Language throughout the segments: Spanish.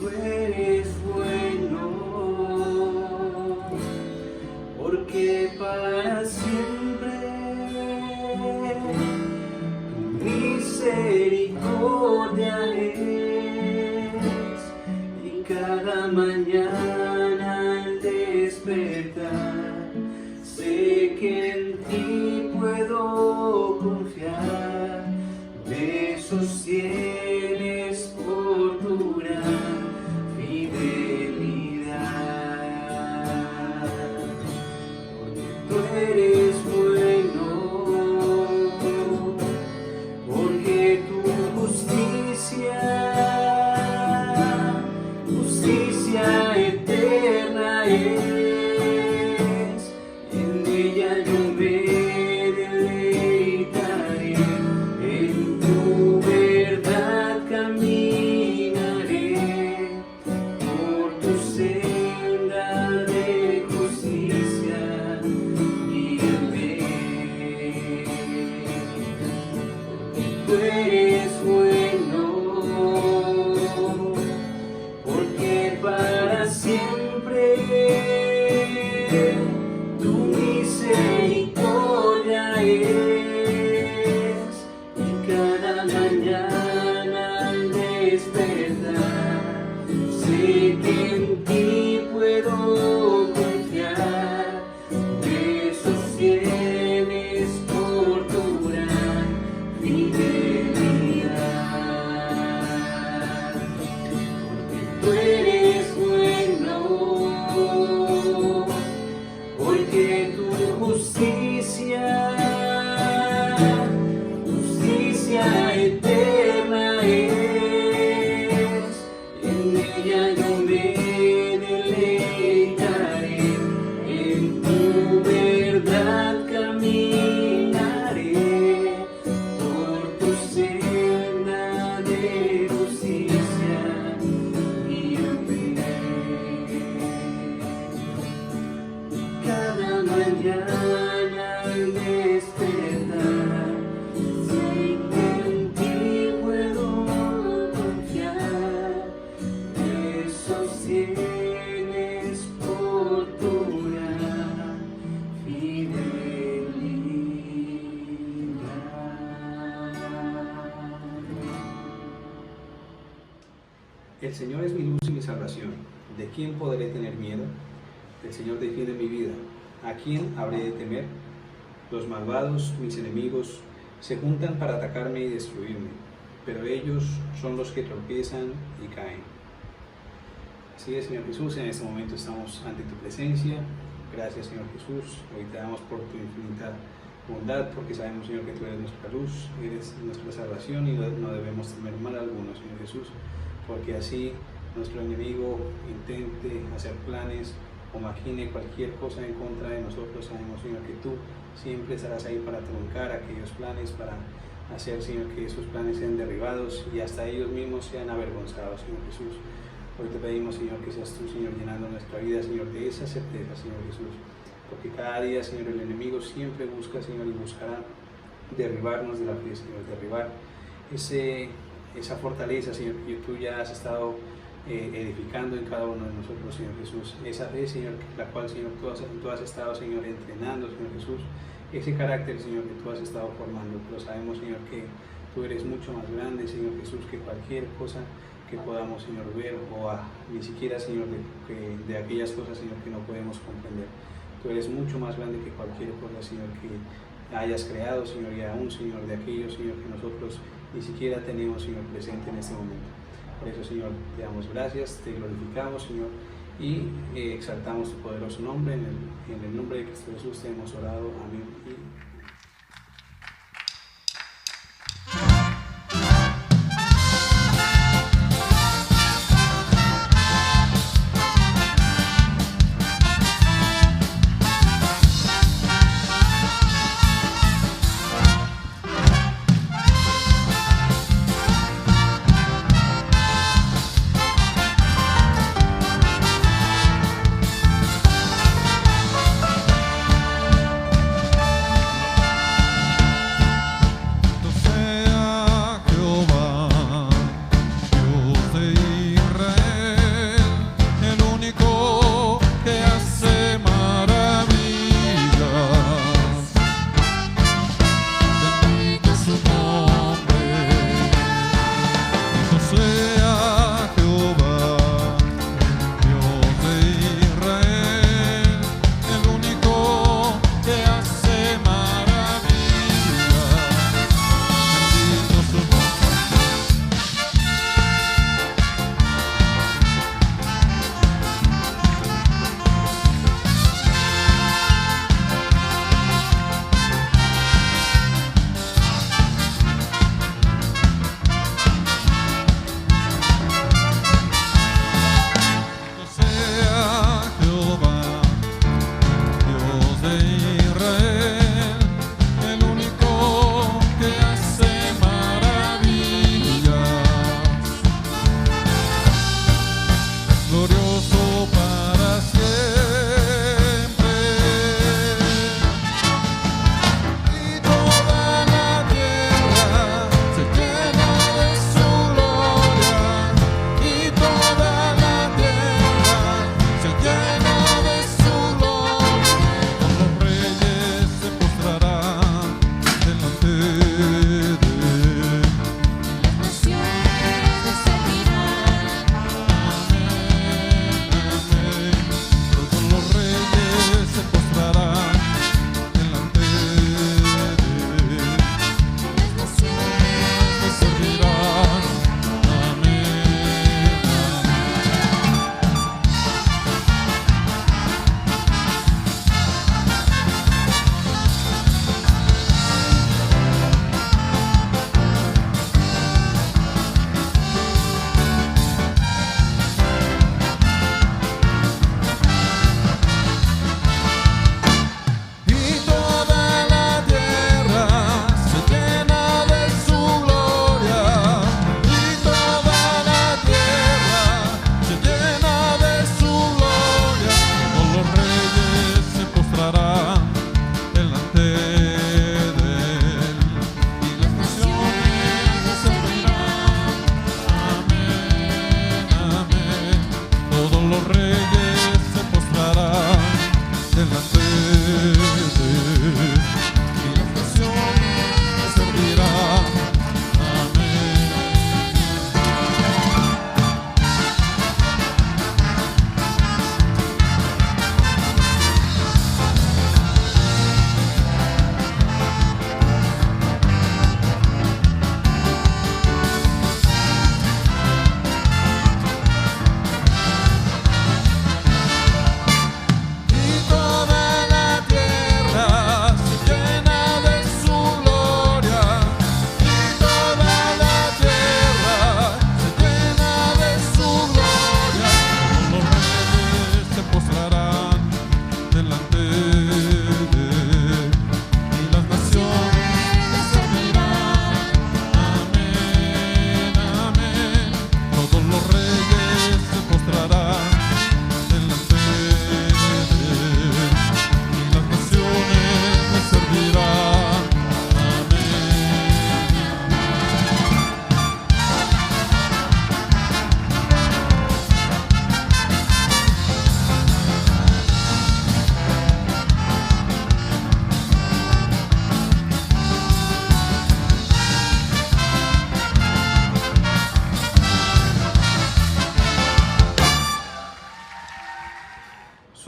tú eres bueno, porque para siempre tu misericordia es, y cada mañana al despertar sé que en ti puedo confiar. Me sostienes por tu gran fidelidad, porque tú eres bueno, porque tu justicia eterna es, y en ella yo me deleitaré. En tu verdad caminaré, por tu senda de justicia guíame. Tú eres bueno, porque para siempre tu misericordia es, y cada mañana al despertar sé que en ti puedo confiar. Me sostienes por tu gran fidelidad, porque tú eres bueno, porque tu justicia eterna es, en ella yo me deleitaré. En tu verdad caminaré, por tu senda de justicia guíame. Cada mañana al despertar sé que en ti puedo confiar. Me sostienes por tu gran fidelidad. El Señor es mi luz y mi salvación. ¿De quién podré tener miedo? El Señor defiende mi vida. ¿A quién habré de temer? Los malvados, mis enemigos, se juntan para atacarme y destruirme, pero ellos son los que tropiezan y caen. Así es, Señor Jesús, en este momento estamos ante tu presencia. Gracias, Señor Jesús. Hoy te damos por tu infinita bondad, porque sabemos, Señor, que tú eres nuestra luz, eres nuestra salvación, y no debemos temer mal alguno, Señor Jesús, porque así nuestro enemigo intente hacer planes o maquine cualquier cosa en contra de nosotros. Sabemos, Señor, que tú siempre estarás ahí para truncar aquellos planes, para hacer, Señor, que esos planes sean derribados y hasta ellos mismos sean avergonzados, Señor Jesús. Hoy te pedimos, Señor, que seas tú, Señor, llenando nuestra vida, Señor, de esa certeza, Señor Jesús, porque cada día, Señor, el enemigo siempre busca, Señor, y buscará derribarnos de la fe, Señor, derribar esa fortaleza, Señor, que tú ya has estado edificando en cada uno de nosotros, Señor Jesús, esa fe, Señor, la cual, Señor, tú has estado, Señor, entrenando, Señor Jesús, ese carácter, Señor, que tú has estado formando. Pero sabemos, Señor, que tú eres mucho más grande, Señor Jesús, que cualquier cosa que podamos, Señor, ver, o ni siquiera, Señor, de aquellas cosas, Señor, que no podemos comprender. Tú eres mucho más grande que cualquier cosa, Señor, que hayas creado, Señor, y aún, Señor, de aquello, Señor, que nosotros ni siquiera tenemos, Señor, presente en este momento. Por eso, Señor, te damos gracias, te glorificamos, Señor, y exaltamos tu poderoso nombre. En el nombre de Cristo Jesús te hemos orado. Amén.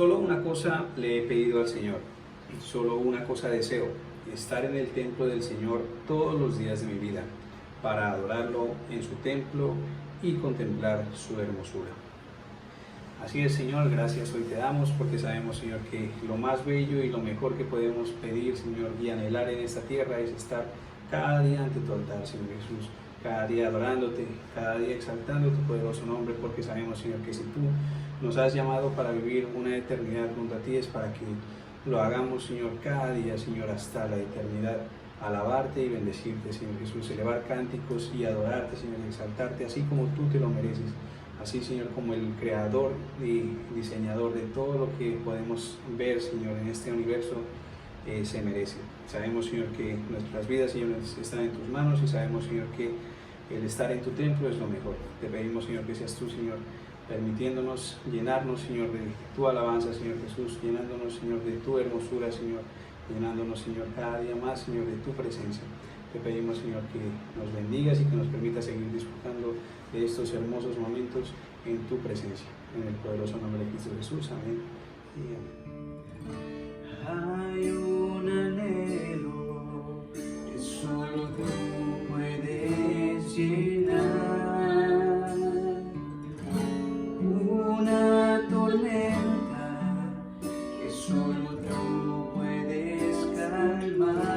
Solo una cosa le he pedido al Señor, solo una cosa deseo, estar en el templo del Señor todos los días de mi vida, para adorarlo en su templo y contemplar su hermosura. Así es, Señor, gracias hoy te damos porque sabemos, Señor, que lo más bello y lo mejor que podemos pedir, Señor, y anhelar en esta tierra es estar cada día ante tu altar, Señor Jesús, cada día adorándote, cada día exaltando tu poderoso nombre, porque sabemos, Señor, que si tú nos has llamado para vivir una eternidad junto a ti es para que lo hagamos, Señor, cada día, Señor, hasta la eternidad, alabarte y bendecirte, Señor Jesús, elevar cánticos y adorarte, Señor, y exaltarte, así como tú te lo mereces, así, Señor, como el creador y diseñador de todo lo que podemos ver, Señor, en este universo, se merece. Sabemos, Señor, que nuestras vidas, Señor, están en tus manos y sabemos, Señor, que el estar en tu templo es lo mejor. Te pedimos, Señor, que seas tú, Señor, permitiéndonos llenarnos, Señor, de tu alabanza, Señor Jesús, llenándonos, Señor, de tu hermosura, Señor, llenándonos, Señor, cada día más, Señor, de tu presencia. Te pedimos, Señor, que nos bendigas y que nos permitas seguir disfrutando de estos hermosos momentos en tu presencia. En el poderoso nombre de Cristo Jesús. Amén y amén. Hay un anhelo que solo tú puedes llenar, una tormenta que solo tú puedes calmar.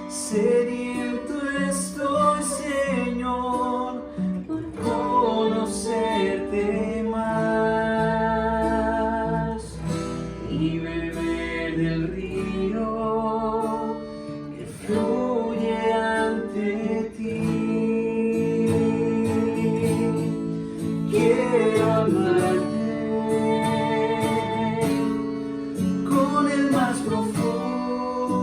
Sediento estoy, Señor, por conocerte más y beber del río que fluye ante ti. Quiero amarte con el más profundo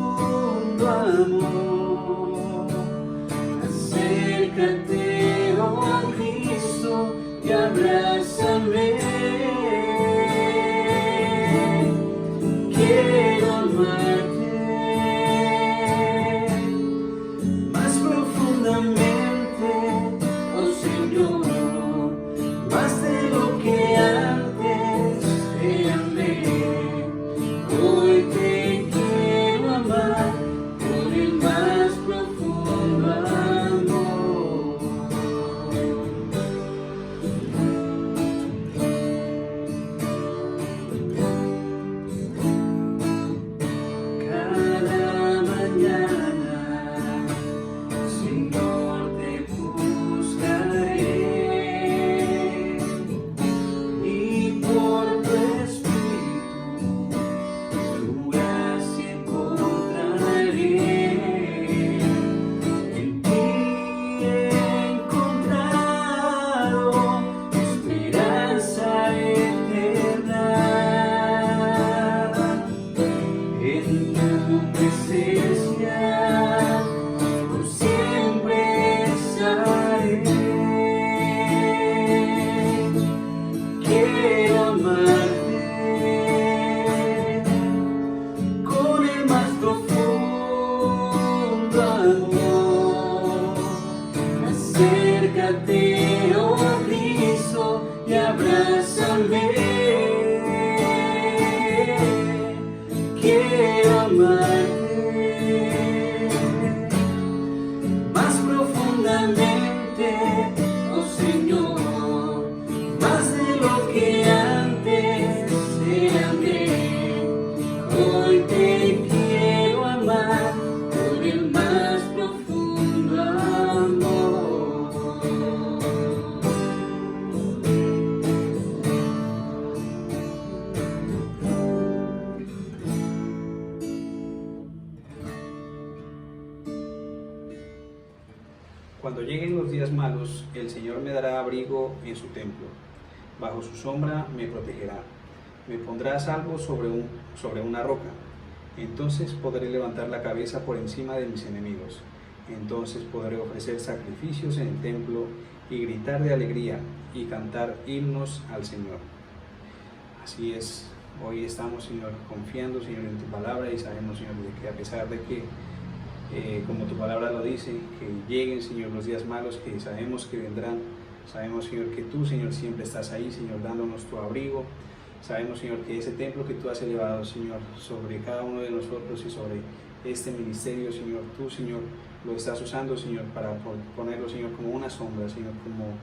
amor. Acércate, oh Cristo, y abrázame. Quiero amarte más profundamente, oh Señor, más de lo que antes te amé. Hoy te quiero amar con el más profundo amor. Cada mañana, Señor, te buscaré y por tu Espíritu tu gracia encontraré. En ti he encontrado esperanza eterna. En tu presencia por siempre estaré. Quiero amarte con el más profundo amor. Acércate, oh Cristo, y abrázame. Quiero amarte más profundamente, oh Señor, más de lo que antes te amé. Hoy te quiero amar con el más profundo amor. Cuando lleguen los días malos, el Señor me dará abrigo en su templo. Bajo su sombra me protegerá. Me pondrá a salvo sobre una roca. Entonces podré levantar la cabeza por encima de mis enemigos. Entonces podré ofrecer sacrificios en el templo y gritar de alegría y cantar himnos al Señor. Así es, hoy estamos, Señor, confiando, Señor, en tu palabra y sabemos, Señor, de que a pesar de que como tu palabra lo dice, que lleguen, Señor, los días malos que sabemos que vendrán, Sabemos, Señor, que tú, Señor, siempre estás ahí, Señor, dándonos tu abrigo. Sabemos, Señor, que ese templo que tú has elevado, Señor, sobre cada uno de nosotros y sobre este ministerio, Señor, tú, Señor, lo estás usando, Señor, para ponerlo, Señor, como una sombra, Señor, como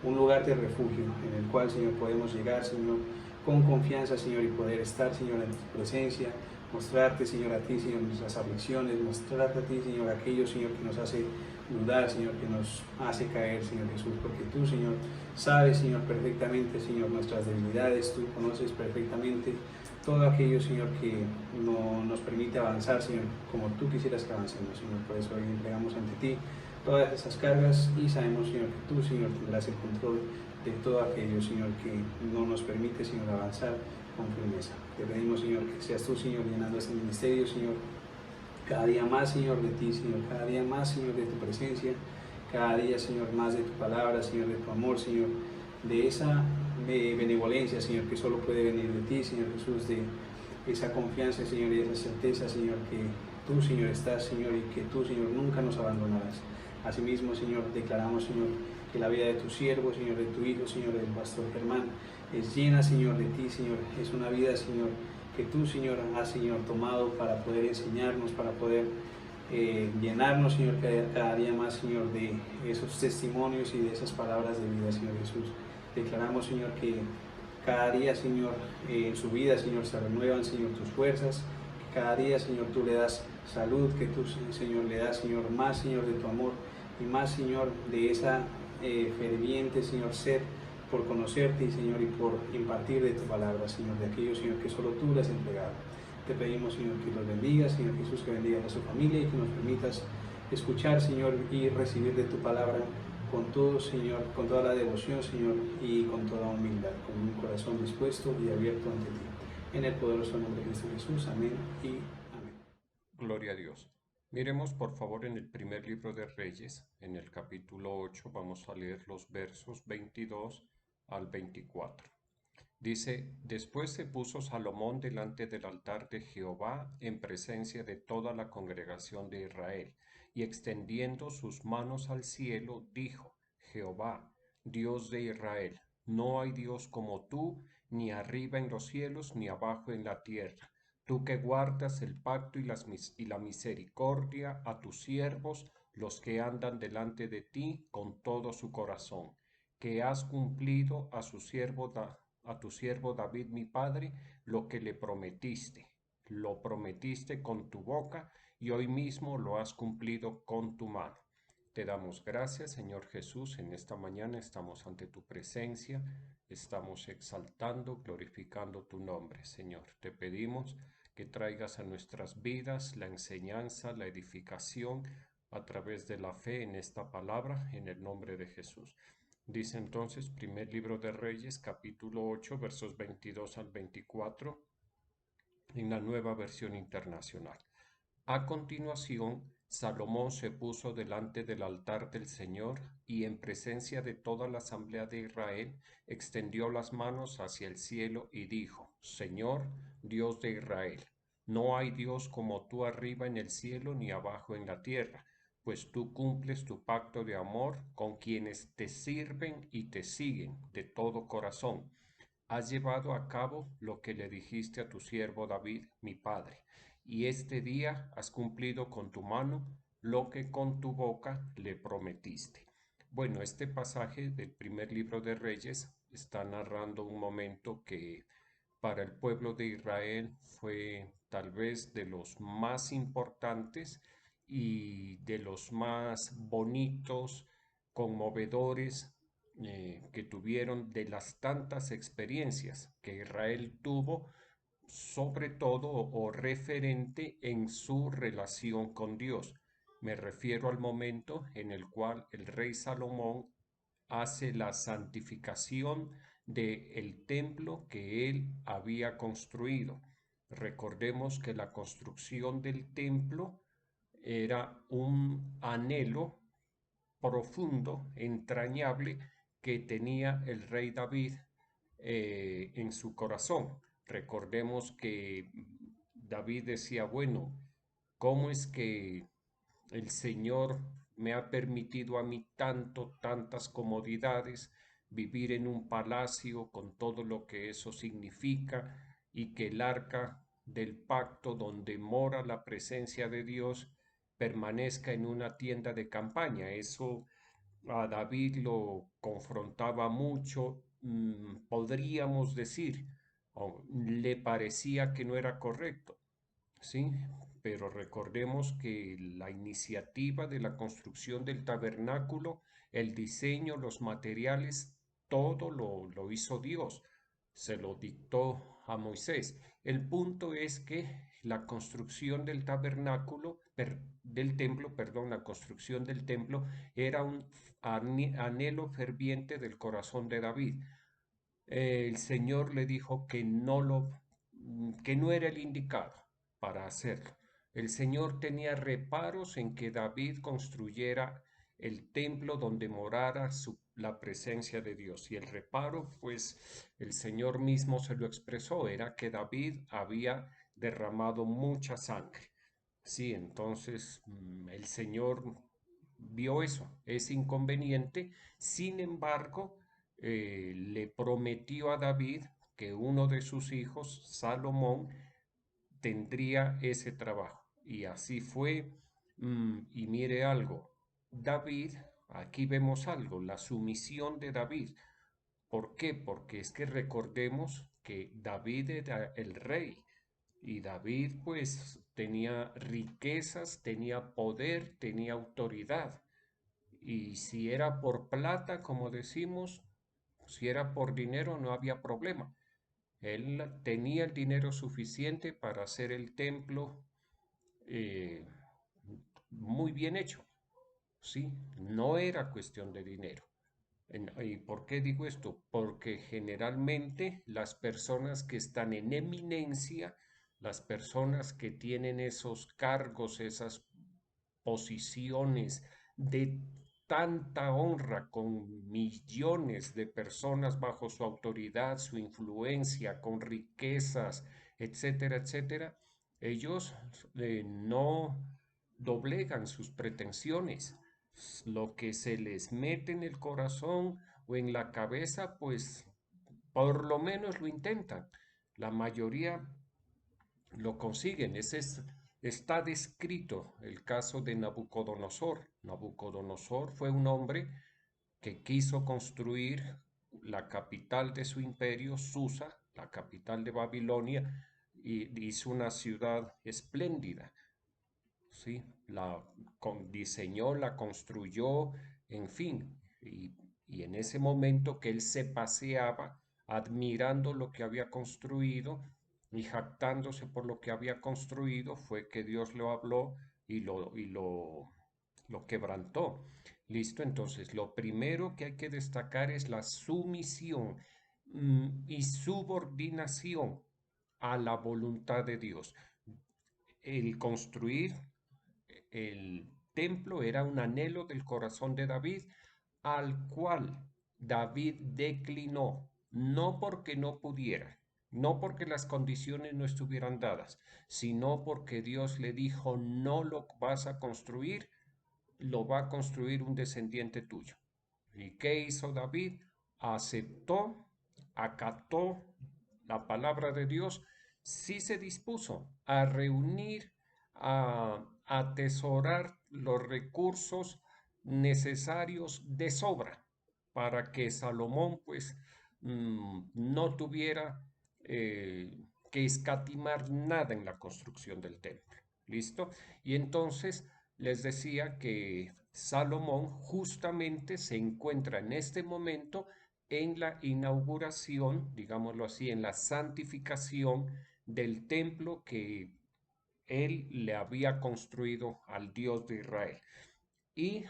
un lugar de refugio en el cual, Señor, podemos llegar, Señor, con confianza, Señor, y poder estar, Señor, en tu presencia, mostrarte, Señor, a ti, Señor, nuestras aflicciones, mostrarte a ti, Señor, aquello, Señor, que nos hace dudar, Señor, que nos hace caer, Señor Jesús, porque tú, Señor, sabes, Señor, perfectamente, Señor, nuestras debilidades, tú conoces perfectamente todo aquello, Señor, que no nos permite avanzar, Señor, como tú quisieras que avancemos, Señor. Por eso hoy entregamos ante ti todas esas cargas y sabemos, Señor, que tú, Señor, tendrás el control de todo aquello, Señor, que no nos permite, Señor, avanzar con firmeza. Te pedimos, Señor, que seas tú, Señor, llenando este ministerio, Señor, cada día más, Señor, de ti, Señor, cada día más, Señor, de tu presencia, cada día, Señor, más de tu palabra, Señor, de tu amor, Señor, de esa benevolencia, Señor, que solo puede venir de ti, Señor Jesús, de esa confianza, Señor, y esa certeza, Señor, que tú, Señor, estás, Señor, y que tú, Señor, nunca nos abandonarás. Asimismo, Señor, declaramos, Señor, que la vida de tu siervo, Señor, de tu hijo, Señor, del pastor Germán, es llena, Señor, de ti, Señor, es una vida, Señor, que tú, Señor, has, Señor, tomado para poder enseñarnos, para poder llenarnos, Señor, cada día más, Señor, de esos testimonios y de esas palabras de vida, Señor Jesús. Declaramos, Señor, que cada día, Señor, en su vida, Señor, se renuevan, Señor, tus fuerzas. Que cada día, Señor, tú le das salud, que tú, Señor, le das, Señor, más, Señor, de tu amor y más, Señor, de esa ferviente, Señor, sed por conocerte, y Señor, y por impartir de tu palabra, Señor, de aquello, Señor, que solo tú le has entregado. Te pedimos, Señor, que los bendigas, Señor Jesús, que bendigas a su familia y que nos permitas escuchar, Señor, y recibir de tu palabra con todo, Señor, con toda la devoción, Señor, y con toda humildad, con un corazón dispuesto y abierto ante ti. En el poderoso nombre de Cristo Jesús. Amén y amén. Gloria a Dios. Miremos por favor en el primer libro de Reyes, en el capítulo 8, vamos a leer los versos 22 al 24. Dice, después se puso Salomón delante del altar de Jehová en presencia de toda la congregación de Israel, y extendiendo sus manos al cielo, dijo, Jehová, Dios de Israel, no hay Dios como tú, ni arriba en los cielos, ni abajo en la tierra. Tú que guardas el pacto y la misericordia a tus siervos, los que andan delante de ti con todo su corazón, que has cumplido a tu siervo David mi padre, lo que le prometiste. Lo prometiste con tu boca y hoy mismo lo has cumplido con tu mano. Te damos gracias, Señor Jesús, en esta mañana estamos ante tu presencia, estamos exaltando, glorificando tu nombre, Señor. Te pedimos que traigas a nuestras vidas la enseñanza, la edificación a través de la fe en esta palabra, en el nombre de Jesús. Dice entonces, primer libro de Reyes, capítulo 8, versos 22 al 24, en la Nueva Versión Internacional. A continuación, Salomón se puso delante del altar del Señor y en presencia de toda la asamblea de Israel extendió las manos hacia el cielo y dijo, Señor, Dios de Israel, no hay Dios como tú arriba en el cielo ni abajo en la tierra, pues tú cumples tu pacto de amor con quienes te sirven y te siguen de todo corazón. Has llevado a cabo lo que le dijiste a tu siervo David, mi padre, y este día has cumplido con tu mano lo que con tu boca le prometiste. Bueno, este pasaje del primer libro de Reyes está narrando un momento que para el pueblo de Israel fue tal vez de los más importantes y de los más bonitos, conmovedores que tuvieron, de las tantas experiencias que Israel tuvo, sobre todo o referente en su relación con Dios. Me refiero al momento en el cual el rey Salomón hace la santificación del templo que él había construido. Recordemos que la construcción del templo era un anhelo profundo, entrañable, que tenía el rey David en su corazón. Recordemos que David decía, bueno, ¿cómo es que el Señor me ha permitido a mí tantas comodidades, vivir en un palacio con todo lo que eso significa y que el arca del pacto donde mora la presencia de Dios permanezca en una tienda de campaña. Eso a David lo confrontaba mucho, podríamos decir, o le parecía que no era correcto, ¿sí? Pero recordemos que la iniciativa de la construcción del tabernáculo, el diseño, los materiales, todo lo hizo Dios, se lo dictó a Moisés. El punto es que la construcción del tabernáculo, del templo, perdón, la construcción del templo era un anhelo ferviente del corazón de David. El Señor le dijo que no era el indicado para hacerlo. El Señor tenía reparos en que David construyera el templo donde morara la presencia de Dios. Y el reparo, pues el Señor mismo se lo expresó, era que David había derramado mucha sangre. Sí, entonces el Señor vio eso, es inconveniente. Sin embargo, le prometió a David que uno de sus hijos, Salomón, tendría ese trabajo. Y así fue. Y mire algo, David, aquí vemos algo, la sumisión de David. ¿Por qué? Porque es que recordemos que David era el rey y David pues tenía riquezas, tenía poder, tenía autoridad. Y si era por plata, como decimos, si era por dinero no había problema. Él tenía el dinero suficiente para hacer el templo eh, muy bien hecho, ¿sí? No era cuestión de dinero. ¿Y por qué digo esto? Porque generalmente las personas que están en eminencia, las personas que tienen esos cargos, esas posiciones de tanta honra, con millones de personas bajo su autoridad, su influencia, con riquezas, etcétera, etcétera, ellos no doblegan sus pretensiones. Lo que se les mete en el corazón o en la cabeza, pues por lo menos lo intentan. La mayoría lo consiguen. Está descrito el caso de Nabucodonosor. Nabucodonosor fue un hombre que quiso construir la capital de su imperio, Susa, la capital de Babilonia, y hizo una ciudad espléndida. ¿Sí? Diseñó, la construyó, en fin, y en ese momento que él se paseaba admirando lo que había construido y jactándose por lo que había construido, fue que Dios lo habló y lo quebrantó. Listo, entonces lo primero que hay que destacar es la sumisión y subordinación a la voluntad de Dios. El construir el templo era un anhelo del corazón de David, al cual David declinó, no porque no pudiera, no porque las condiciones no estuvieran dadas, sino porque Dios le dijo, no lo vas a construir, lo va a construir un descendiente tuyo. ¿Y qué hizo David? Aceptó, acató la palabra de Dios, sí se dispuso a reunir, a atesorar los recursos necesarios de sobra para que Salomón pues no tuviera que escatimar nada en la construcción del templo. ¿Listo? Y entonces les decía que Salomón justamente se encuentra en este momento en la inauguración, digámoslo así, en la santificación del templo que él le había construido al Dios de Israel. Y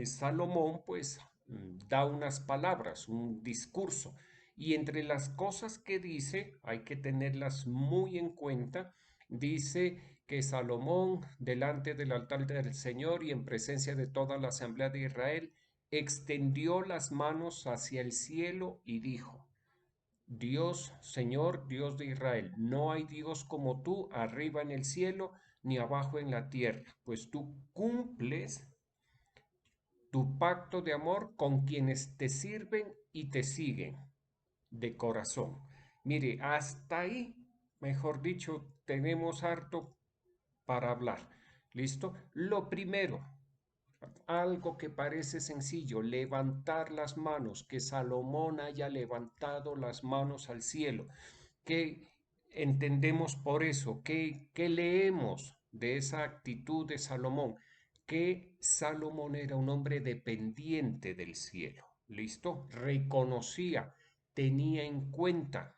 Salomón pues da unas palabras, un discurso, y entre las cosas que dice, hay que tenerlas muy en cuenta, dice que Salomón, delante del altar del Señor y en presencia de toda la asamblea de Israel, extendió las manos hacia el cielo y dijo, Dios, Señor, Dios de Israel, no hay Dios como tú arriba en el cielo ni abajo en la tierra, pues tú cumples tu pacto de amor con quienes te sirven y te siguen de corazón. Mire, hasta ahí, mejor dicho, tenemos harto para hablar. ¿Listo? Lo primero, algo que parece sencillo, levantar las manos, que Salomón haya levantado las manos al cielo. ¿Qué entendemos por eso? ¿Qué leemos de esa actitud de Salomón? Que Salomón era un hombre dependiente del cielo. ¿Listo? Reconocía, tenía en cuenta,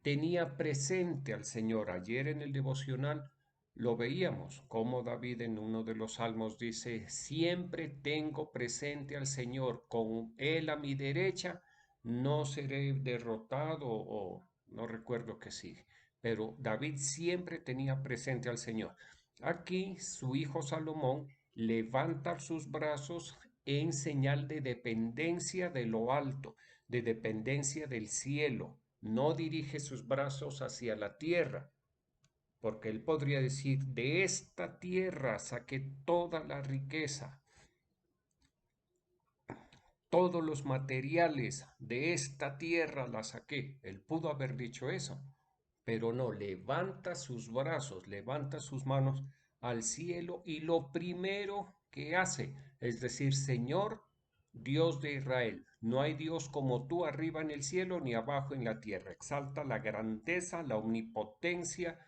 tenía presente al Señor. Ayer en el devocional lo veíamos, como David en uno de los salmos dice, siempre tengo presente al Señor, con Él a mi derecha, no seré derrotado o no recuerdo qué sigue, pero David siempre tenía presente al Señor. Aquí su hijo Salomón levanta sus brazos en señal de dependencia de lo alto, de dependencia del cielo. No dirige sus brazos hacia la tierra, porque él podría decir, de esta tierra saqué toda la riqueza, todos los materiales de esta tierra la saqué. Él pudo haber dicho eso, pero no, levanta sus brazos, levanta sus manos al cielo y lo primero que hace es decir, Señor, Dios de Israel, no hay Dios como tú arriba en el cielo ni abajo en la tierra. Exalta la grandeza, la omnipotencia,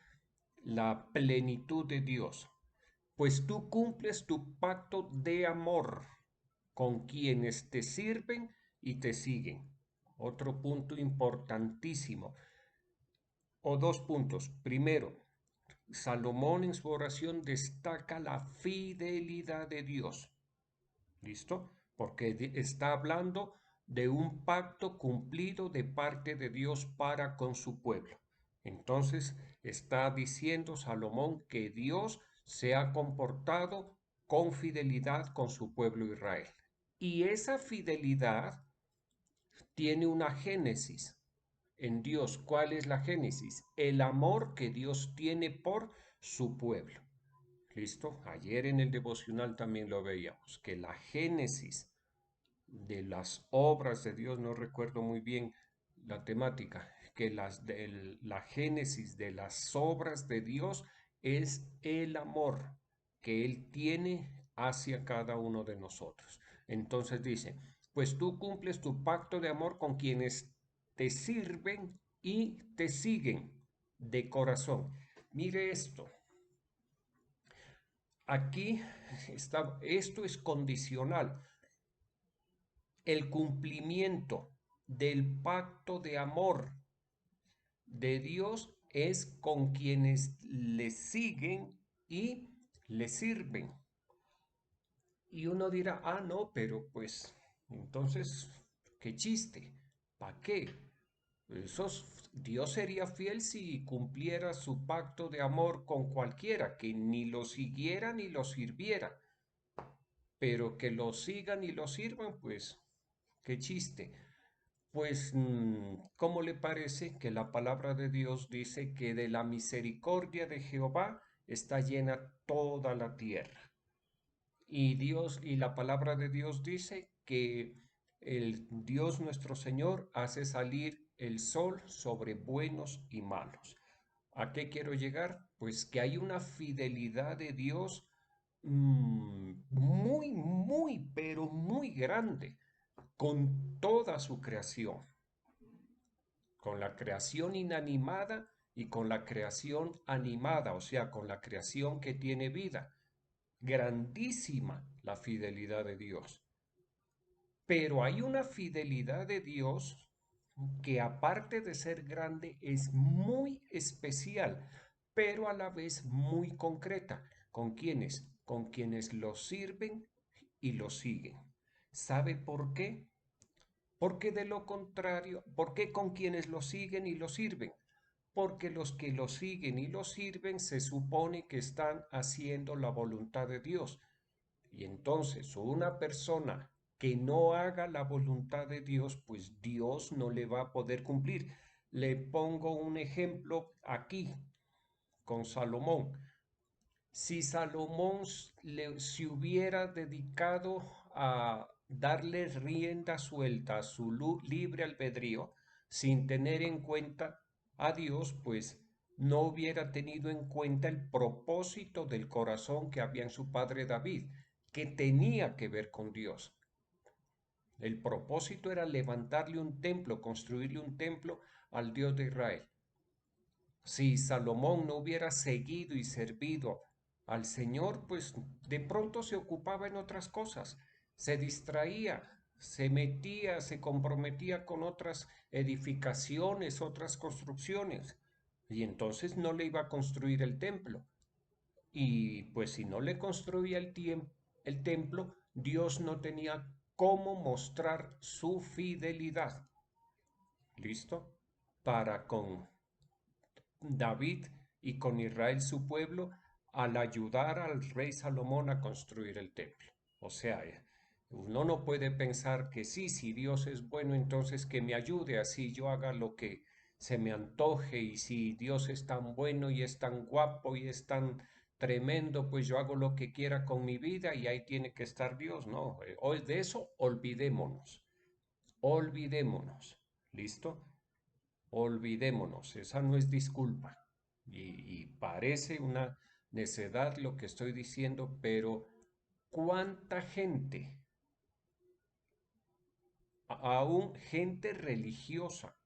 la plenitud de Dios. Pues tú cumples tu pacto de amor con quienes te sirven y te siguen. Otro punto importantísimo, o dos puntos. Primero, Salomón en su oración destaca la fidelidad de Dios. ¿Listo? Porque está hablando de un pacto cumplido de parte de Dios para con su pueblo. Entonces está diciendo Salomón que Dios se ha comportado con fidelidad con su pueblo Israel. Y esa fidelidad tiene una génesis en Dios. ¿Cuál es la génesis? El amor que Dios tiene por su pueblo. ¿Listo? Ayer en el devocional también lo veíamos, que la génesis de las obras de Dios, no recuerdo muy bien la temática, que la génesis de las obras de Dios es el amor que Él tiene hacia cada uno de nosotros. Entonces dice, pues tú cumples tu pacto de amor con quienes te sirven y te siguen de corazón. Mire esto. Aquí está, esto es condicional. El cumplimiento del pacto de amor de Dios es con quienes le siguen y le sirven. Y uno dirá, ah, no, pero pues, entonces, qué chiste, ¿para qué? Dios sería fiel si cumpliera su pacto de amor con cualquiera, que ni lo siguiera ni lo sirviera, pero que lo sigan y lo sirvan, pues, qué chiste. Pues, ¿cómo le parece que la palabra de Dios dice que de la misericordia de Jehová está llena toda la tierra? Y Dios y la palabra de Dios dice que el Dios nuestro Señor hace salir el sol sobre buenos y malos. ¿A qué quiero llegar? Pues que hay una fidelidad de Dios muy, muy, pero muy grande con toda su creación, con la creación inanimada y con la creación animada, o sea, con la creación que tiene vida. Grandísima la fidelidad de Dios. Pero hay una fidelidad de Dios que aparte de ser grande es muy especial, pero a la vez muy concreta. ¿Con quiénes? Con quienes lo sirven y lo siguen. ¿Sabe por qué? Porque de lo contrario, ¿por qué con quienes lo siguen y lo sirven? Porque los que lo siguen y lo sirven se supone que están haciendo la voluntad de Dios. Y entonces una persona que no haga la voluntad de Dios, pues Dios no le va a poder cumplir. Le pongo un ejemplo aquí con Salomón. Si Salomón se hubiera dedicado a darle rienda suelta a su libre albedrío sin tener en cuenta a Dios, pues no hubiera tenido en cuenta el propósito del corazón que había en su padre David, que tenía que ver con Dios. El propósito era levantarle un templo, construirle un templo al Dios de Israel. Si Salomón no hubiera seguido y servido al Señor, pues de pronto se ocupaba en otras cosas, se distraía, se metía, se comprometía con otras edificaciones, otras construcciones, y entonces no le iba a construir el templo. Y pues si no le construía el templo, Dios no tenía cómo mostrar su fidelidad. ¿Listo? Para con David y con Israel su pueblo al ayudar al rey Salomón a construir el templo. O sea, uno no puede pensar que sí, si Dios es bueno, entonces que me ayude, así yo haga lo que se me antoje, y si Dios es tan bueno y es tan guapo y es tan tremendo, pues yo hago lo que quiera con mi vida y ahí tiene que estar Dios. No, hoy de eso olvidémonos, olvidémonos. ¿Listo? Olvidémonos, esa no es disculpa. Y parece una necedad lo que estoy diciendo, pero ¿cuánta gente, aún gente religiosa?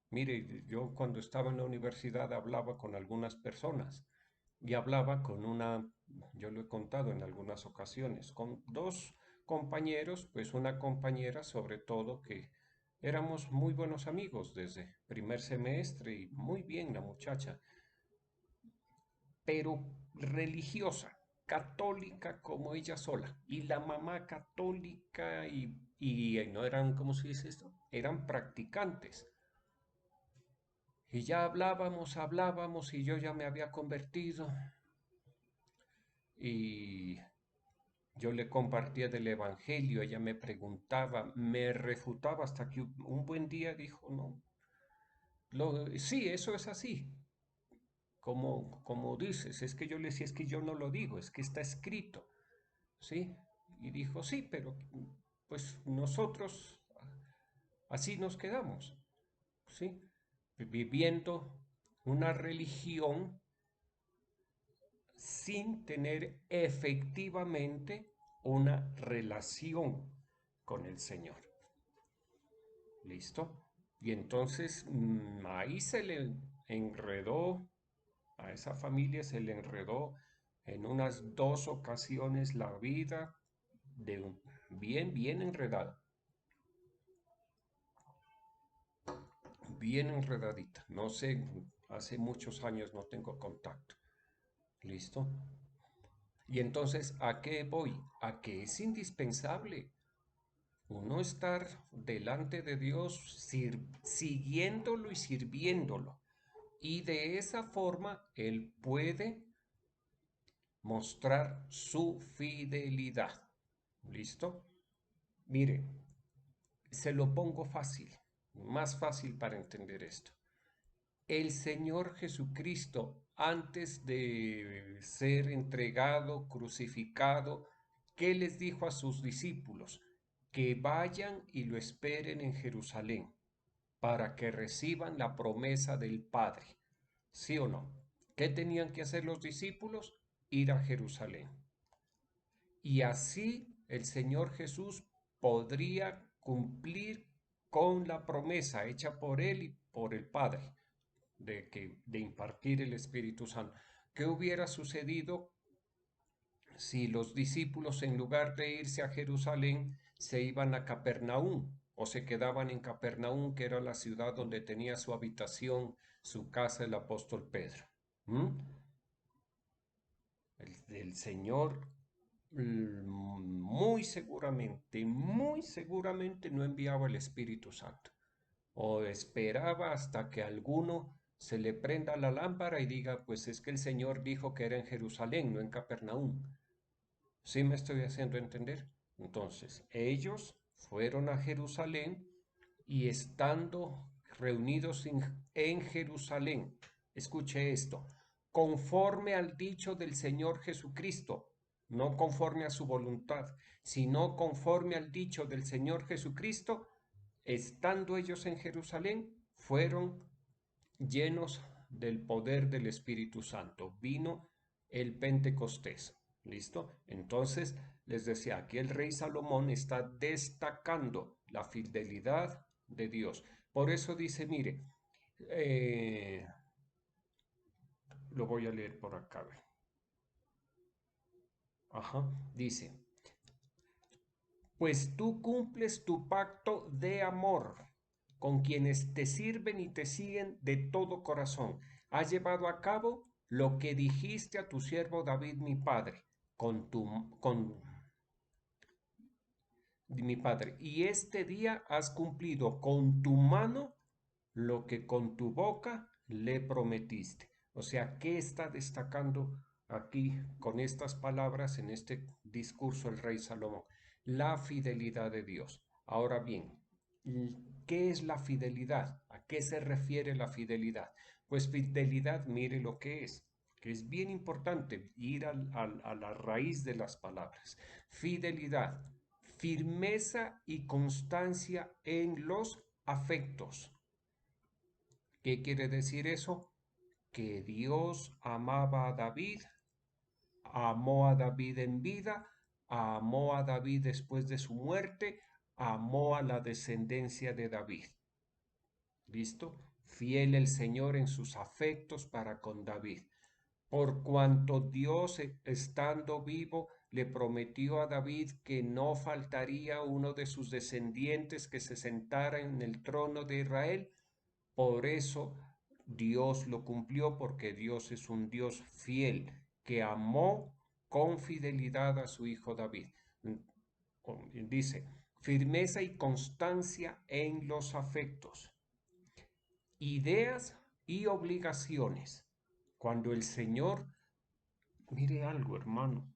Mire, yo cuando estaba en la universidad hablaba con algunas personas y hablaba con una, yo lo he contado en algunas ocasiones, con dos compañeros, pues una compañera sobre todo que éramos muy buenos amigos desde primer semestre y muy bien la muchacha, pero religiosa, católica como ella sola, y la mamá católica y no eran, ¿cómo se dice esto? Eran practicantes. Y ya hablábamos y yo ya me había convertido y yo le compartía del Evangelio, ella me preguntaba, me refutaba hasta que un buen día dijo, no, sí, eso es así, como dices, es que yo le decía, es que yo no lo digo, es que está escrito, ¿sí? Y dijo, sí, pero pues nosotros así nos quedamos, ¿sí? Viviendo una religión sin tener efectivamente una relación con el Señor. ¿Listo? Y entonces ahí se le enredó, a esa familia se le enredó en unas dos ocasiones la vida bien enredada, bien enredadita. No sé, hace muchos años no tengo contacto. ¿Listo? Y entonces, ¿a qué voy? A que es indispensable uno estar delante de Dios siguiéndolo y sirviéndolo. Y de esa forma Él puede mostrar su fidelidad. ¿Listo? Mire, se lo pongo fácil, más fácil para entender esto. El Señor Jesucristo, antes de ser entregado, crucificado, ¿qué les dijo a sus discípulos? Que vayan y lo esperen en Jerusalén para que reciban la promesa del Padre. ¿Sí o no? ¿Qué tenían que hacer los discípulos? Ir a Jerusalén. Y así el Señor Jesús podría cumplir con la promesa hecha por él y por el Padre de impartir el Espíritu Santo. ¿Qué hubiera sucedido si los discípulos, en lugar de irse a Jerusalén, se iban a Capernaum o se quedaban en Capernaum, que era la ciudad donde tenía su habitación, su casa, el apóstol Pedro? ¿Mm? El Señor muy seguramente no enviaba el Espíritu Santo, o esperaba hasta que alguno se le prenda la lámpara y diga, pues es que el Señor dijo que era en Jerusalén, no en Capernaum. ¿Sí me estoy haciendo entender? Entonces, ellos fueron a Jerusalén y estando reunidos en Jerusalén, escuche esto, conforme al dicho del Señor Jesucristo, no conforme a su voluntad, sino conforme al dicho del Señor Jesucristo, estando ellos en Jerusalén, fueron llenos del poder del Espíritu Santo. Vino el Pentecostés. ¿Listo? Entonces, les decía, aquí el rey Salomón está destacando la fidelidad de Dios. Por eso dice, mire, lo voy a leer por acá. Ajá, dice, pues tú cumples tu pacto de amor con quienes te sirven y te siguen de todo corazón. Has llevado a cabo lo que dijiste a tu siervo David, mi padre, y este día has cumplido con tu mano lo que con tu boca le prometiste. O sea, ¿qué está destacando aquí con estas palabras en este discurso el rey Salomón? La fidelidad de Dios. Ahora bien, ¿qué es la fidelidad? ¿A qué se refiere la fidelidad? Pues fidelidad, mire lo que es bien importante ir a la raíz de las palabras. Fidelidad, firmeza y constancia en los afectos. ¿Qué quiere decir eso? Que Dios amaba a David, amó a David en vida, amó a David después de su muerte, amó a la descendencia de David. ¿Listo? Fiel el Señor en sus afectos para con David. Por cuanto Dios, estando vivo, le prometió a David que no faltaría uno de sus descendientes que se sentara en el trono de Israel, por eso Dios lo cumplió, porque Dios es un Dios fiel que amó con fidelidad a su hijo David. Dice, firmeza y constancia en los afectos, ideas y obligaciones. Cuando el Señor, mire algo, hermano,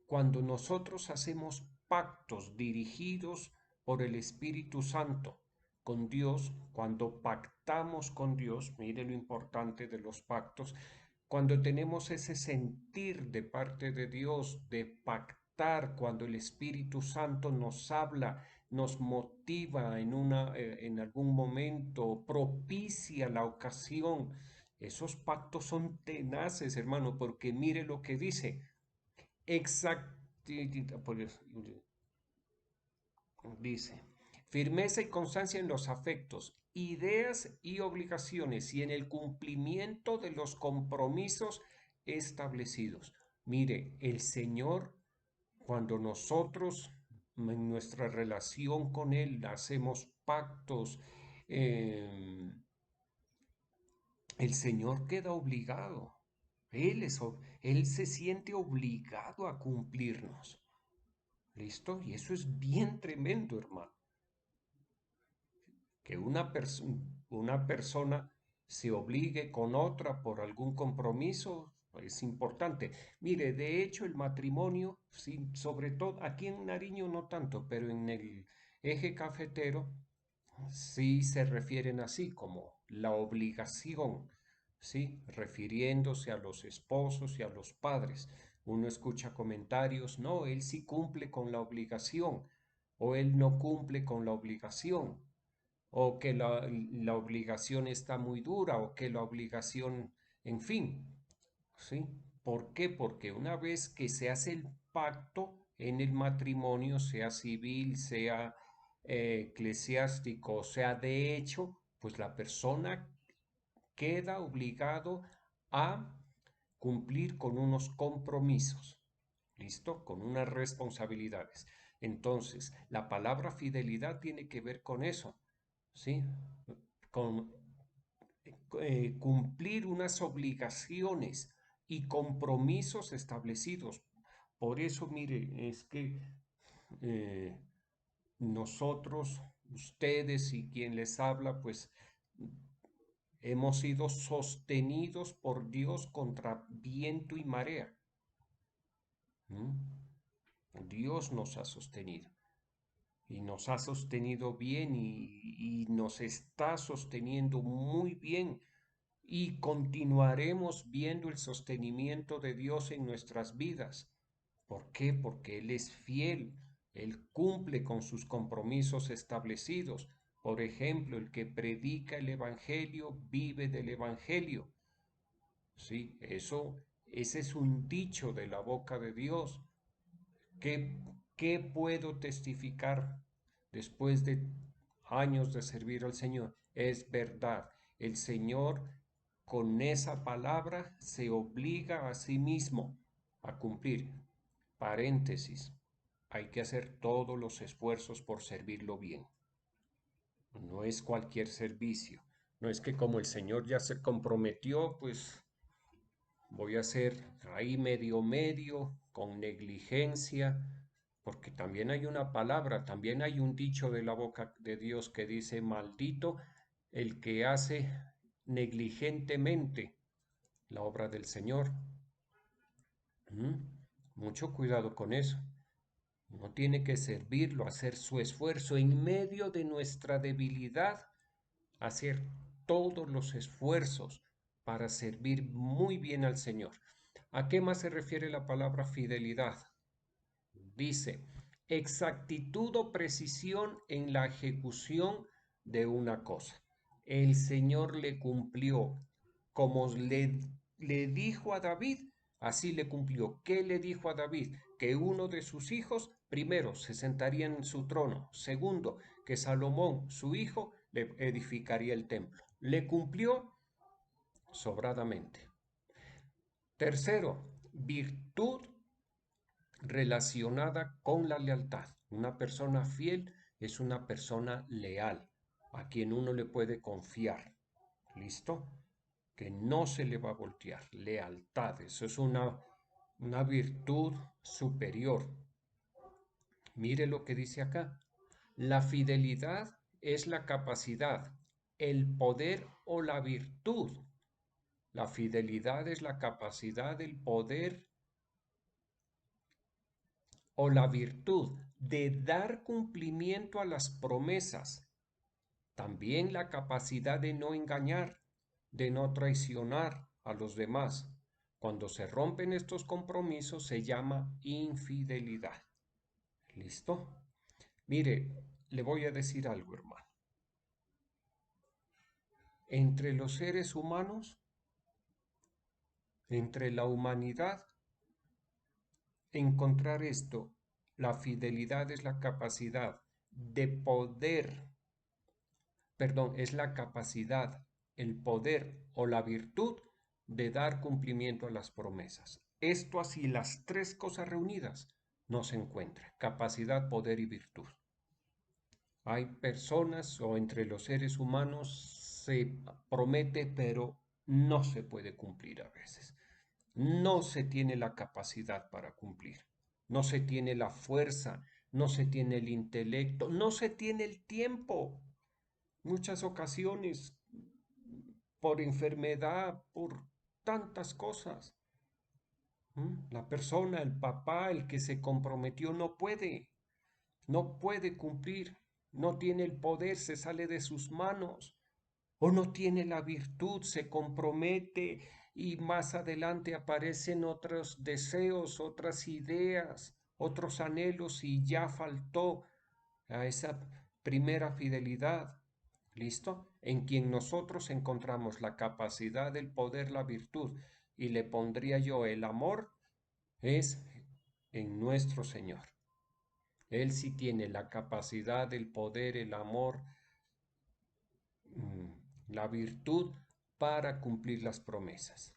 cuando nosotros hacemos pactos dirigidos por el Espíritu Santo con Dios, cuando pactamos con Dios, mire lo importante de los pactos, cuando tenemos ese sentir de parte de Dios de pactar, cuando el Espíritu Santo nos habla, nos motiva en algún momento, propicia la ocasión, esos pactos son tenaces, hermano, porque mire lo que dice. Dice, firmeza y constancia en los afectos, ideas y obligaciones y en el cumplimiento de los compromisos establecidos. Mire, el Señor, cuando nosotros en nuestra relación con Él hacemos pactos, eh, el Señor queda obligado. Él se siente obligado a cumplirnos. ¿Listo? Y eso es bien tremendo, hermano. Que una persona se obligue con otra por algún compromiso es importante. Mire, de hecho el matrimonio, sí, sobre todo aquí en Nariño no tanto, pero en el eje cafetero sí se refieren así como la obligación, ¿sí? Refiriéndose a los esposos y a los padres. Uno escucha comentarios, no, él sí cumple con la obligación o él no cumple con la obligación o que la obligación está muy dura o que la obligación, en fin, ¿sí? ¿Por qué? Porque una vez que se hace el pacto en el matrimonio, sea civil, sea eclesiástico, sea de hecho, pues la persona queda obligado a cumplir con unos compromisos, ¿listo? Con unas responsabilidades. Entonces, la palabra fidelidad tiene que ver con eso, ¿sí? Con cumplir unas obligaciones y compromisos establecidos. Por eso, mire, es que eh, nosotros, ustedes y quien les habla, pues hemos sido sostenidos por Dios contra viento y marea. ¿Mm? Dios nos ha sostenido y nos ha sostenido bien y nos está sosteniendo muy bien y continuaremos viendo el sostenimiento de Dios en nuestras vidas. ¿Por qué? Porque Él es fiel, Él cumple con sus compromisos establecidos. Por ejemplo, el que predica el Evangelio vive del Evangelio. Sí, ese es un dicho de la boca de Dios. ¿Qué, qué puedo testificar después de años de servir al Señor? Es verdad, el Señor con esa palabra se obliga a sí mismo a cumplir. Paréntesis, hay que hacer todos los esfuerzos por servirlo bien. No es cualquier servicio. No es que como el Señor ya se comprometió, pues voy a hacer ahí medio, con negligencia, porque también hay una palabra, también hay un dicho de la boca de Dios que dice, maldito el que hace negligentemente la obra del Señor. Mucho cuidado con eso. Uno tiene que servirlo, hacer su esfuerzo en medio de nuestra debilidad, hacer todos los esfuerzos para servir muy bien al Señor. ¿A qué más se refiere la palabra fidelidad? Dice, exactitud o precisión en la ejecución de una cosa. El Señor le cumplió como le dijo a David, así le cumplió. ¿Qué le dijo a David? Que uno de sus hijos, primero, se sentaría en su trono. Segundo, que Salomón, su hijo, le edificaría el templo. Le cumplió sobradamente. Tercero, virtud relacionada con la lealtad. Una persona fiel es una persona leal, a quien uno le puede confiar. ¿Listo? Que no se le va a voltear. Lealtad, eso es una virtud superior. Mire lo que dice acá. La fidelidad es la capacidad, el poder o la virtud. La fidelidad es la capacidad, el poder o la virtud de dar cumplimiento a las promesas. También la capacidad de no engañar, de no traicionar a los demás. Cuando se rompen estos compromisos se llama infidelidad. ¿Listo? Mire, le voy a decir algo, hermano. Entre los seres humanos, entre la humanidad, encontrar esto, la fidelidad es la capacidad de poder, perdón, es la capacidad, el poder o la virtud de dar cumplimiento a las promesas. Esto así, las tres cosas reunidas, no se encuentra. Capacidad, poder y virtud. Hay personas o entre los seres humanos se promete, pero no se puede cumplir a veces. No se tiene la capacidad para cumplir. No se tiene la fuerza, no se tiene el intelecto, no se tiene el tiempo. Muchas ocasiones por enfermedad, por tantas cosas. La persona, el papá, el que se comprometió, no puede cumplir, no tiene el poder, se sale de sus manos, o no tiene la virtud, se compromete y más adelante aparecen otros deseos, otras ideas, otros anhelos y ya faltó a esa primera fidelidad. ¿Listo? En quien nosotros encontramos la capacidad, el poder, la virtud, y le pondría yo el amor, es en nuestro Señor. Él sí tiene la capacidad, el poder, el amor, la virtud para cumplir las promesas.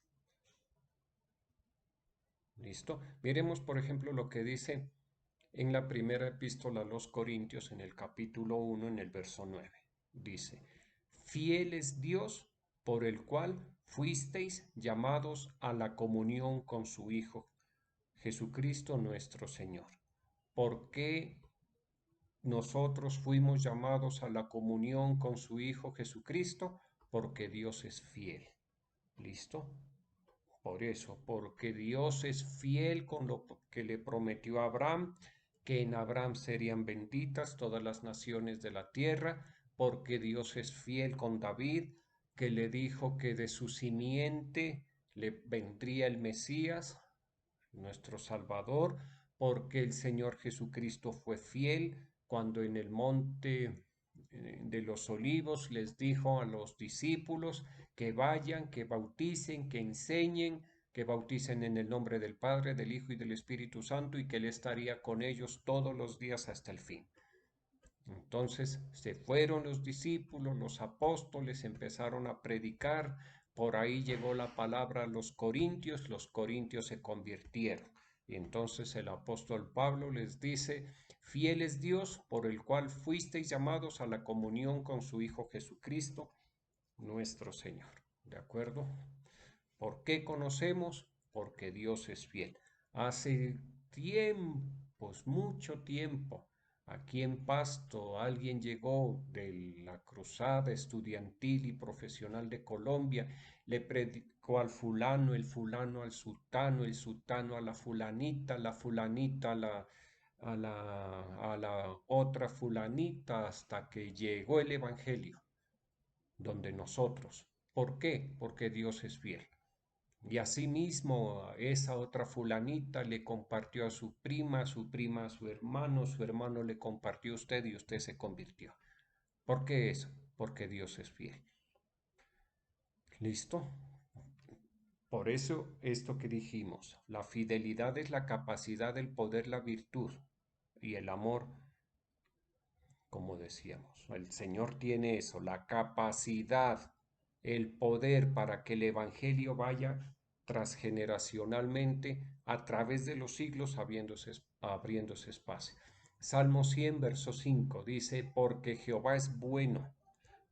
¿Listo? Miremos, por ejemplo, lo que dice en la primera epístola a los Corintios, en el capítulo 1, en el verso 9. Dice, fiel es Dios por el cual fuisteis llamados a la comunión con su Hijo, Jesucristo nuestro Señor. ¿Por qué nosotros fuimos llamados a la comunión con su Hijo Jesucristo? Porque Dios es fiel. ¿Listo? Por eso, porque Dios es fiel con lo que le prometió a Abraham, que en Abraham serían benditas todas las naciones de la tierra, porque Dios es fiel con David, que le dijo que de su simiente le vendría el Mesías, nuestro Salvador, porque el Señor Jesucristo fue fiel cuando en el monte de los olivos les dijo a los discípulos que vayan, que bauticen, que enseñen, que bauticen en el nombre del Padre, del Hijo y del Espíritu Santo y que Él estaría con ellos todos los días hasta el fin. Entonces se fueron los discípulos, los apóstoles, empezaron a predicar, por ahí llegó la palabra a los corintios se convirtieron. Y entonces el apóstol Pablo les dice, fiel es Dios por el cual fuisteis llamados a la comunión con su Hijo Jesucristo, nuestro Señor. ¿De acuerdo? ¿Por qué conocemos? Porque Dios es fiel. Hace tiempos, mucho tiempo, aquí en Pasto, alguien llegó de la cruzada estudiantil y profesional de Colombia, le predicó al fulano, el fulano al sultano, el sultano a la fulanita a la otra fulanita, hasta que llegó el Evangelio, donde nosotros. ¿Por qué? Porque Dios es fiel. Y asimismo, esa otra fulanita le compartió a su prima a su hermano le compartió a usted y usted se convirtió. ¿Por qué eso? Porque Dios es fiel. ¿Listo? Por eso, esto que dijimos, la fidelidad es la capacidad, el poder, la virtud y el amor, como decíamos. El Señor tiene eso, la capacidad, el poder para que el Evangelio vaya transgeneracionalmente a través de los siglos abriéndose espacio. Salmo 100, verso 5 dice, porque Jehová es bueno,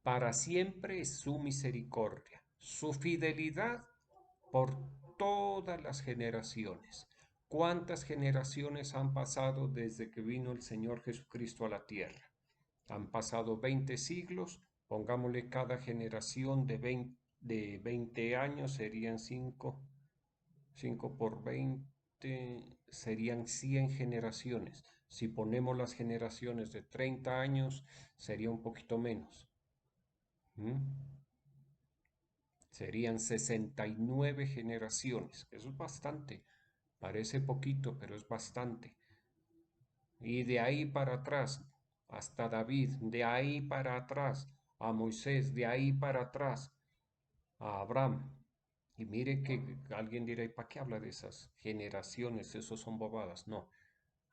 para siempre es su misericordia, su fidelidad por todas las generaciones. ¿Cuántas generaciones han pasado desde que vino el Señor Jesucristo a la tierra? Han pasado 20 siglos, pongámosle cada generación de 20 años, serían 5 por 20, serían 100 generaciones. Si ponemos las generaciones de 30 años, sería un poquito menos. Serían 69 generaciones. Eso es bastante. Parece poquito, pero es bastante. Y de ahí para atrás, hasta David, de ahí para atrás, a Moisés, de ahí para atrás, a Abraham. Y mire que alguien dirá, ¿y para qué habla de esas generaciones? Eso son bobadas. No.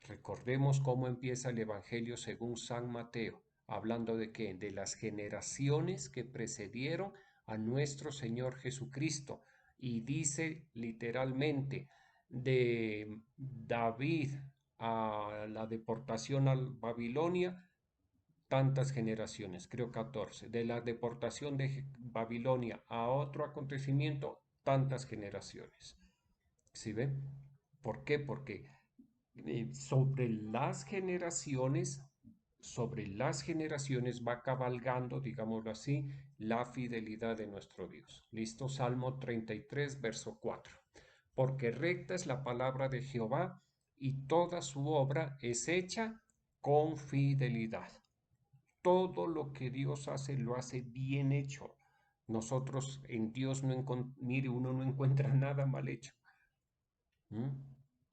Recordemos cómo empieza el Evangelio según San Mateo, hablando de qué, de las generaciones que precedieron a nuestro Señor Jesucristo. Y dice literalmente, de David a la deportación a Babilonia, tantas generaciones, creo 14. De la deportación de Babilonia a otro acontecimiento, tantas generaciones. ¿Sí ven? ¿Por qué? Porque sobre las generaciones va cabalgando, digámoslo así, la fidelidad de nuestro Dios. ¿Listo? Salmo 33, verso 4. Porque recta es la palabra de Jehová y toda su obra es hecha con fidelidad. Todo lo que Dios hace lo hace bien hecho. Nosotros en Dios mire, uno no encuentra nada mal hecho.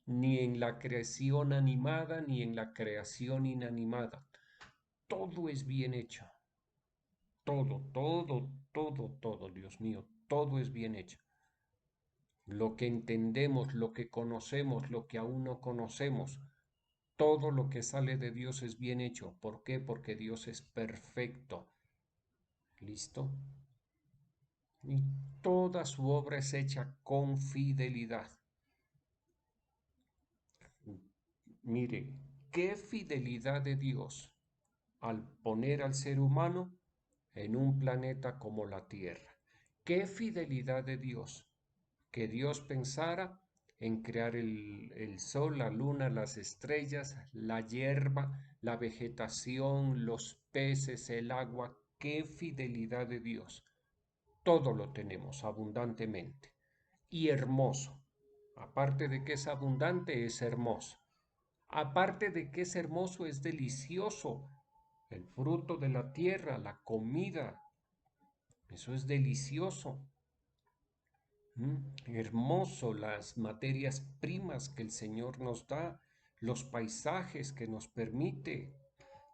Ni en la creación animada, ni en la creación inanimada. Todo es bien hecho. Todo, Dios mío, todo es bien hecho. Lo que entendemos, lo que conocemos, lo que aún no conocemos, todo lo que sale de Dios es bien hecho. ¿Por qué? Porque Dios es perfecto. ¿Listo? Y toda su obra es hecha con fidelidad. Mire, qué fidelidad de Dios al poner al ser humano en un planeta como la Tierra. Qué fidelidad de Dios, que Dios pensara en crear el sol, la luna, las estrellas, la hierba, la vegetación, los peces, el agua. Qué fidelidad de Dios. Todo lo tenemos abundantemente y hermoso. Aparte de que es abundante, es hermoso. Aparte de que es hermoso, es delicioso. El fruto de la tierra, la comida, eso es delicioso. Hermoso las materias primas que el Señor nos da, los paisajes que nos permite.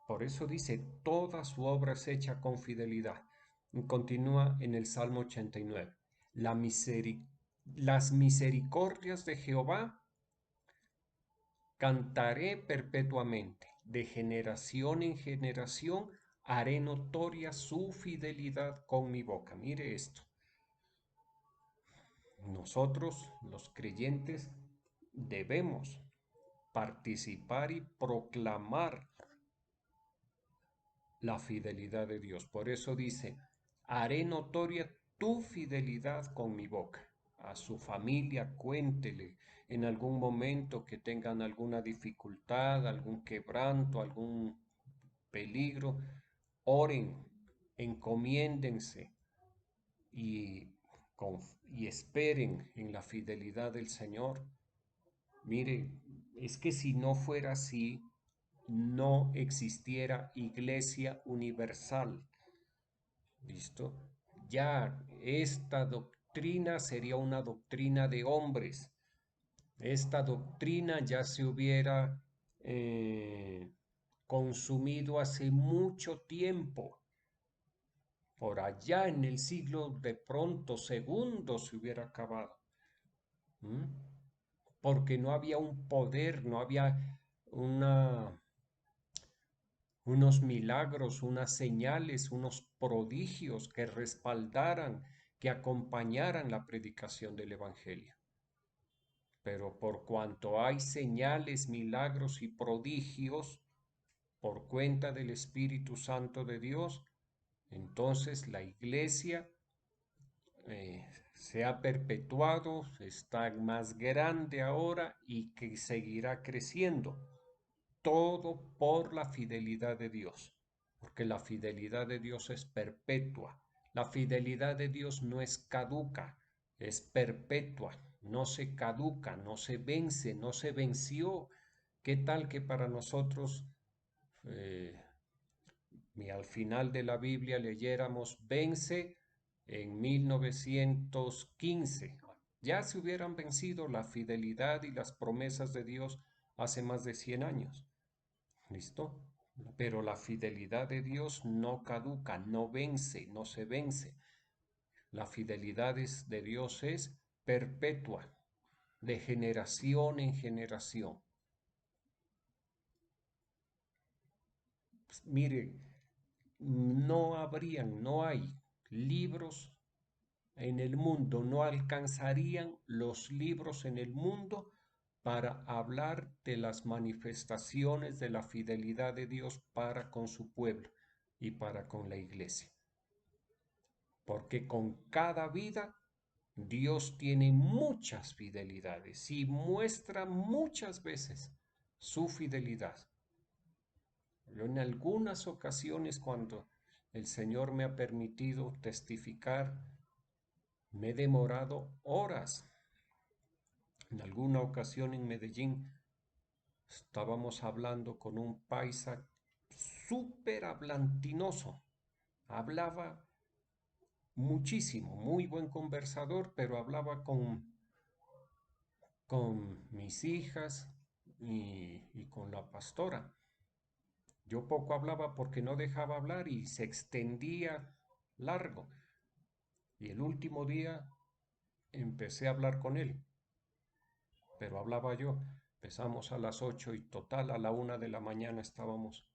Por eso dice, toda su obra es hecha con fidelidad. Y continúa en el Salmo 89. Las misericordias de Jehová cantaré perpetuamente. De generación en generación haré notoria su fidelidad con mi boca. Mire esto. Nosotros, los creyentes, debemos participar y proclamar la fidelidad de Dios. Por eso dice, haré notoria tu fidelidad con mi boca. A su familia cuéntele en algún momento que tengan alguna dificultad, algún quebranto, algún peligro. Oren, encomiéndense y, y esperen en la fidelidad del Señor. Mire, es que si no fuera así, no existiera iglesia universal. ¿Listo? Ya esta doctrina sería una doctrina de hombres. Esta doctrina ya se hubiera consumido hace mucho tiempo. Por allá en el siglo de pronto segundo se hubiera acabado. ¿Mm? Porque no había un poder, no había unos milagros, unas señales, unos prodigios que respaldaran, que acompañaran la predicación del Evangelio. Pero por cuanto hay señales, milagros y prodigios por cuenta del Espíritu Santo de Dios, entonces la iglesia se ha perpetuado, está más grande ahora y que seguirá creciendo. Todo por la fidelidad de Dios, porque la fidelidad de Dios es perpetua. La fidelidad de Dios no es caduca, es perpetua, no se caduca, no se vence, no se venció. ¿Qué tal que para nosotros al final de la Biblia leyéramos vence en 1915? Ya se hubieran vencido la fidelidad y las promesas de Dios hace más de 100 años. ¿Listo? Pero la fidelidad de Dios no caduca, no vence, no se vence. La fidelidad de Dios es perpetua, de generación en generación. Pues, mire, no hay libros en el mundo, no alcanzarían los libros en el mundo para hablar de las manifestaciones de la fidelidad de Dios para con su pueblo y para con la iglesia. Porque con cada vida Dios tiene muchas fidelidades y muestra muchas veces su fidelidad. Yo en algunas ocasiones cuando el Señor me ha permitido testificar, me he demorado horas. En alguna ocasión en Medellín estábamos hablando con un paisa súper hablantinoso. Hablaba muchísimo, muy buen conversador, pero hablaba con mis hijas y con la pastora. Yo poco hablaba porque no dejaba hablar y se extendía largo. Y el último día empecé a hablar con él, pero hablaba yo. Empezamos a las 8 y total a la 1 de la mañana estábamos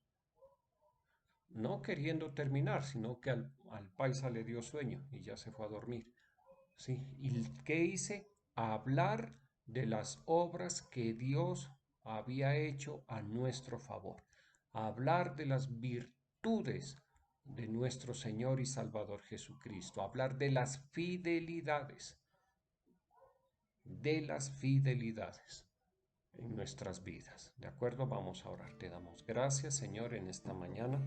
no queriendo terminar, sino que al paisa le dio sueño y ya se fue a dormir. ¿Sí? ¿Y qué hice? Hablar de las obras que Dios había hecho a nuestro favor. Hablar de las virtudes de nuestro Señor y Salvador Jesucristo. Hablar de las fidelidades. De las fidelidades en nuestras vidas. ¿De acuerdo? Vamos a orar. Te damos gracias, Señor, en esta mañana.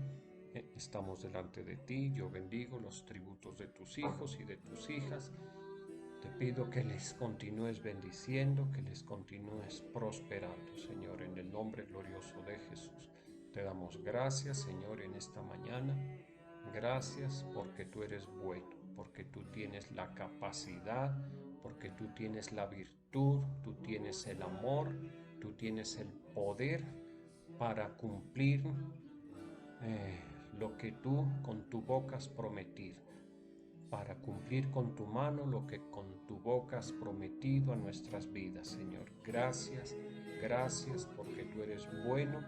Estamos delante de ti. Yo bendigo los tributos de tus hijos y de tus hijas. Te pido que les continúes bendiciendo, que les continúes prosperando, Señor, en el nombre glorioso de Jesús. Te damos gracias, Señor, en esta mañana. Gracias porque tú eres bueno, porque tú tienes la capacidad, porque tú tienes la virtud, tú tienes el amor, tú tienes el poder para cumplir lo que tú con tu boca has prometido, para cumplir con tu mano lo que con tu boca has prometido a nuestras vidas, Señor. Gracias, gracias porque tú eres bueno,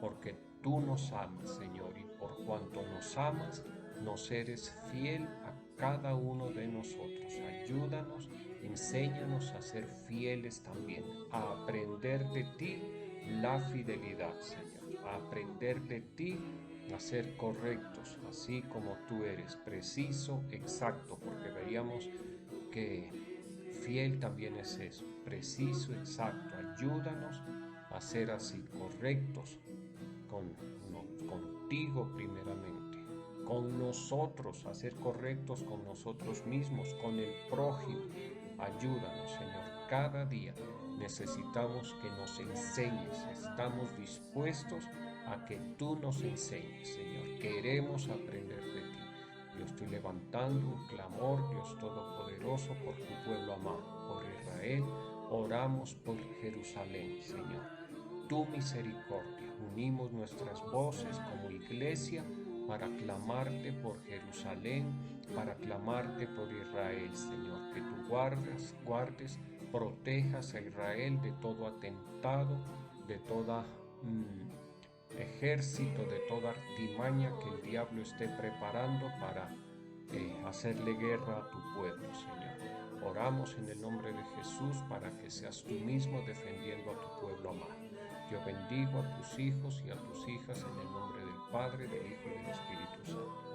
porque tú nos amas, Señor, y por cuanto nos amas, nos eres fiel a cada uno de nosotros. Ayúdanos, enséñanos a ser fieles también, a aprender de ti la fidelidad, Señor, a aprender de ti a ser correctos, así como tú eres, preciso, exacto, porque veíamos que fiel también es eso, preciso, exacto. Ayúdanos a ser así, correctos contigo primeramente, con nosotros, a ser correctos con nosotros mismos, con el prójimo. Ayúdanos, Señor, cada día necesitamos que nos enseñes, estamos dispuestos a que tú nos enseñes, Señor. Queremos aprender de ti. Yo estoy levantando un clamor, Dios Todopoderoso, por tu pueblo amado, por Israel. Oramos por Jerusalén, Señor. Tu misericordia. Unimos nuestras voces como iglesia para clamarte por Jerusalén, para clamarte por Israel, Señor. Que tú guardes, protejas a Israel de todo atentado, de toda ejército, de toda artimaña que el diablo esté preparando para hacerle guerra a tu pueblo, Señor. Oramos en el nombre de Jesús para que seas tú mismo defendiendo a tu pueblo amado. Yo bendigo a tus hijos y a tus hijas en el nombre del Padre, del Hijo y del Espíritu Santo.